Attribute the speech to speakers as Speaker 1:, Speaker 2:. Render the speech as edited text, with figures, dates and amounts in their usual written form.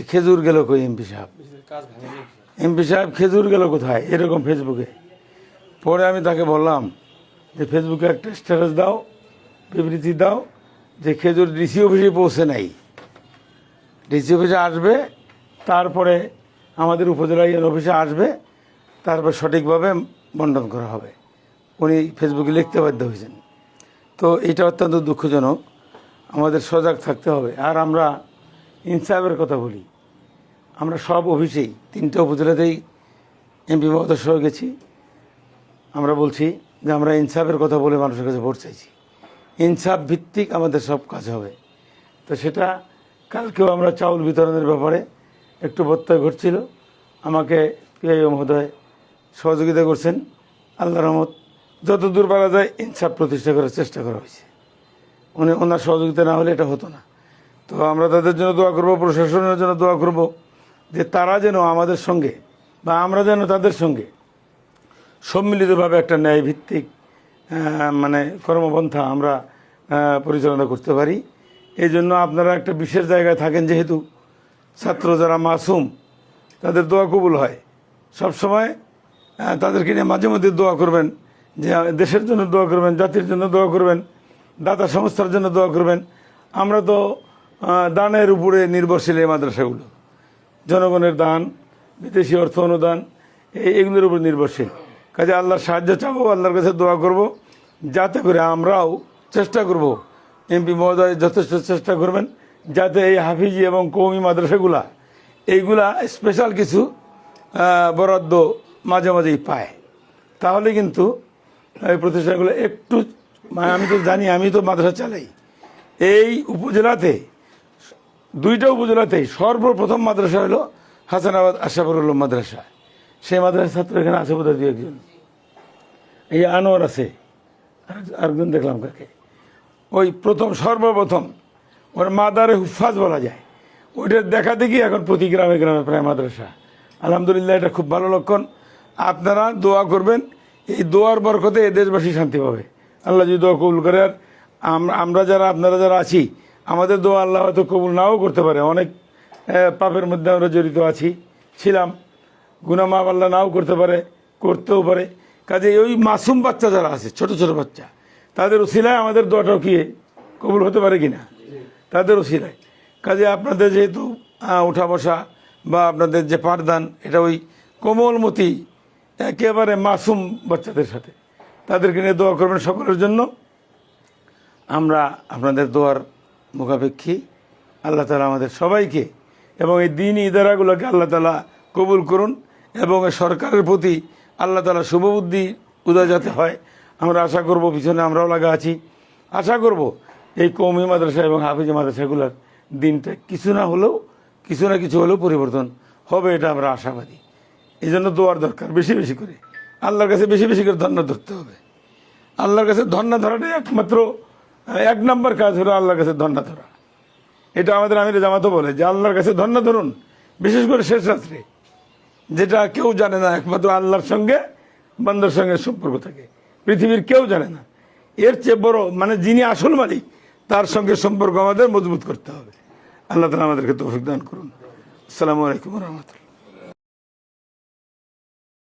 Speaker 1: খেজুর গেল কই এমপি সাহেব খেজুর গেল কোথায়, এরকম ফেসবুকে। পরে আমি তাকে বললাম যে ফেসবুকে একটা স্ট্যাটাস দাও, বিবৃতি দাও যে খেজুর ডিসি অফিসে পৌঁছে নাই, ডিসি অফিসে আসবে, তারপরে আমাদের উপজেলা অফিসে আসবে, তারপর সঠিকভাবে বন্টন করা হবে। উনি ফেসবুকে লিখতে বাধ্য হয়েছেন। তো এটা অত্যন্ত দুঃখজনক, আমাদের সজাগ থাকতে হবে। আর আমরা ইনসাফের কথা বলি, আমরা সব অফিসেই 3টে উপজেলাতেই এমপি মহোদয় সহ গেছি। আমরা বলছি যে আমরা ইনসাফের কথা বলে মানুষের কাছে ভোট চাইছি, ইনসাফ ভিত্তিক আমাদের সব কাজ হবে। তো সেটা কালকেও আমরা চাউল বিতরণের ব্যাপারে একটু ব্যত্যয় ঘটছিল, আমাকে পিআইও মহোদয় সহযোগিতা করছেন। আল্লাহর রহমত, যত দূর পারা যায় ইনসাফ প্রতিষ্ঠা করার চেষ্টা করা হয়েছে। ওনার সহযোগিতা না হলে এটা হতো না। তো আমরা তাদের জন্য দোয়া করব, প্রশাসনের জন্য দোয়া করব যে তারা যেন আমাদের সঙ্গে বা আমরা যেন তাদের সঙ্গে সম্মিলিতভাবে একটা ন্যায়ভিত্তিক মানে কর্মপন্থা আমরা পরিচালনা করতে পারি। এই জন্য আপনারা একটা বিশেষ জায়গায় থাকেন, যেহেতু ছাত্র যারা মাসুম তাদের দোয়া কবুল হয়। সবসময় তাদেরকে নিয়ে মাঝে মধ্যে দোয়া করবেন, যে দেশের জন্য দোয়া করবেন, জাতির জন্য দোয়া করবেন, দাতা সংস্থার জন্য দোয়া করবেন। আমরা তো দানের উপরে নির্ভরশীল এই মাদ্রাসাগুলো, জনগণের দান, বিদেশি অর্থ অনুদান, এগুলোর উপর নির্ভরশীল। কাজে আল্লাহর সাহায্য চাবো, আল্লাহর কাছে দোয়া করব, যাতে করে আমরাও চেষ্টা করব, এমপি মহোদয় যথেষ্ট চেষ্টা করবেন যাতে এই হাফিজি এবং কওমি মাদ্রাসাগুলা এইগুলা স্পেশাল কিছু বরাদ্দ মাঝে মাঝেই পায়। তাহলে কিন্তু এই প্রতিষ্ঠানগুলো একটু, আমি তো জানি, আমি তো মাদ্রাসা চালাই এই উপজেলাতে, 2টা উপজেলাতেই সর্বপ্রথম মাদ্রাসা হলো হাসানাবাদ আশরাফুল উলুম মাদ্রাসা। সেই মাদ্রাসার ছাত্র এখানে আছে বোধহয় 2-1 জন। এই আনোয়ার আছে, আরেকজন দেখলাম কাকে, ওই প্রথম সর্বপ্রথম ওর মাদারে হুফাজ বলা যায়, ওইটা দেখা দেখি এখন প্রতি গ্রামে গ্রামে প্রায় মাদ্রাসা। আলহামদুলিল্লাহ, এটা খুব ভালো লক্ষণ। আপনারা দোয়া করবেন, এই দোয়ার বরকতে এ দেশবাসী শান্তি পাবে। আল্লাহ যদি দোয়া কবুল করে। আর আমরা যারা, আপনারা যারা আছি, আমাদের দোয়া আল্লাহ হয়তো কবুল নাও করতে পারে, অনেক পাপের মধ্যে আমরা জড়িত আছি, ছিলাম, গুনাহ মাফ আল্লাহ নাও করতে পারে, করতেও পারে। কাজে ওই মাসুম বাচ্চা যারা আছে, ছোট ছোট বাচ্চা, তাদের উসিলায় আমাদের দোয়াটাও কি কবুল হতে পারে কিনা, তাদের উসিলায়। কাজে আপনাদের যেহেতু উঠা বসা বা আপনাদের যে পাঠদান, এটা ওই কোমলমতি একেবারে মাসুম বাচ্চাদের সাথে, তাদেরকে নিয়ে দোয়া করবেন সকলের জন্য। আমরা আপনাদের দোয়ার মুখাপেক্ষী। আল্লাহ তাআলা আমাদের সবাইকে এবং এই দ্বীনি ইদারাগুলোকে আল্লাহ তাআলা কবুল করুন, এবং সরকারের প্রতি আল্লাহ তাআলা শুভবুদ্ধি উদয় যাতে হয় আমরা আশা করব। পিছনে আমরাও লাগা আছি, আশা করব এই কওমি মাদ্রাসা এবং হাফিজি মাদ্রাসাগুলোর দিনটা কিছু না কিছু হলেও পরিবর্তন হবে, এটা আমরা আশাবাদী। এই জন্য দোয়ার দরকার, বেশি বেশি করে আল্লাহর কাছে বেশি বেশি করে ধন্য ধরতে হবে। আল্লাহর কাছে ধন্য ধরাটাই একমাত্র 1 নম্বর কাজ হলো আল্লাহর কাছে ধন্য ধরা। এটা আমাদের আমিরে জামাতও বলে যে আল্লাহর কাছে ধন্য ধরুন, বিশেষ করে শেষ রাত্রে, যেটা কেউ জানে না, একমাত্র আল্লাহর সঙ্গে বান্দার সঙ্গে সম্পর্ক থাকে, পৃথিবীর কেউ জানে না। এর চেয়ে বড়, মানে যিনি আসল মালিক, তার সঙ্গে সম্পর্ক আমাদের মজবুত করতে হবে। আল্লাহ তাআলা আমাদেরকে তৌফিক দান করুন। আসসালামু আলাইকুম ওয়া রাহমাতুল্লাহ।